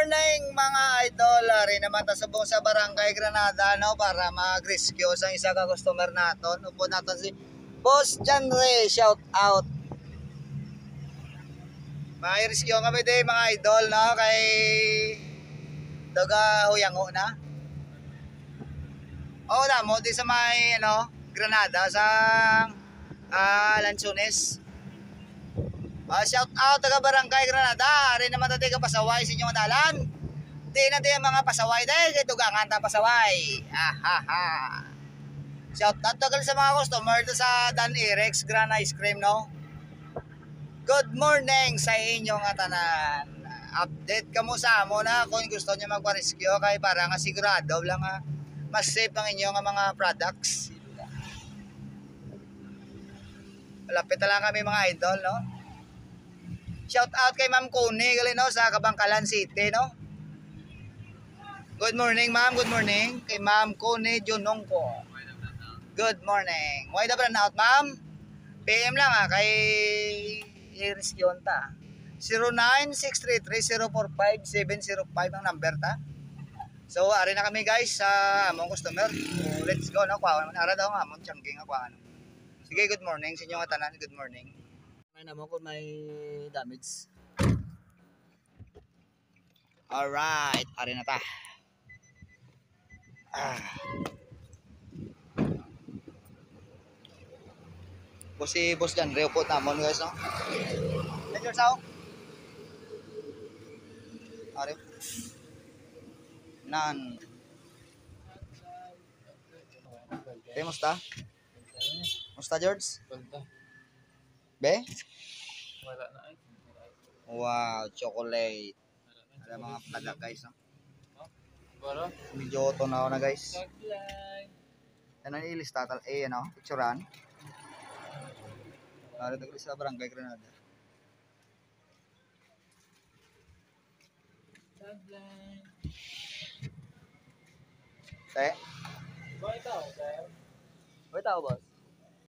morning mga idol. Rin naman tasubong sa Barangay Granada no, para mag-rescue sa isa ka customer naton. Upo naton si Boss John Ray. Shout out. May rescue kami din mga idol no, kay Daga Huyango na. Oo na mo di sa may ano, Granada sa Lanzones. Shout out taga Barangay Granada. Rin naman tayo pasaway sa inyong dalan. Di na tayo mga pasaway dahil kay tugangan ta pasaway. Shout out tagal sa mga customer to sa Dan Erex Grand Ice Cream no. Good morning sa inyong tanan. Update kamo sa amo na kung gusto niyo magpa-rescue kay para nga sigurado lang mas safe ang inyong mga products. Malapit na lang kami mga idol no. Shout out kay Ma'am Connie gali no sa Kabangkalan City no. Good morning ma'am, good morning kay Ma'am Connie Junongko. Good morning. Why the brand out ma'am? PM lang kay i-rescue ta. 09633045-705 ang number ta. So ari na kami guys sa among customer. So, let's go no. Kuha man ara daw nga among tiyangking kuha. Sige, good morning sa inyo nga tanan. Good morning. May namo kung may damage. Alright, ari na ta. Si Boss John Ray po namon guys no. Medyo sao? Ari. Nan. Musta? Musta George? Be? Wala na ay. Wow, chocolate. Ada mga product guys no. Baro? Medyo auto na ako na guys. Tagline. Ano ilista tal ano, picturean. Ari dito sa Barangay Granada. Tagline. Te? Boy tao, sir. Boy tao boss.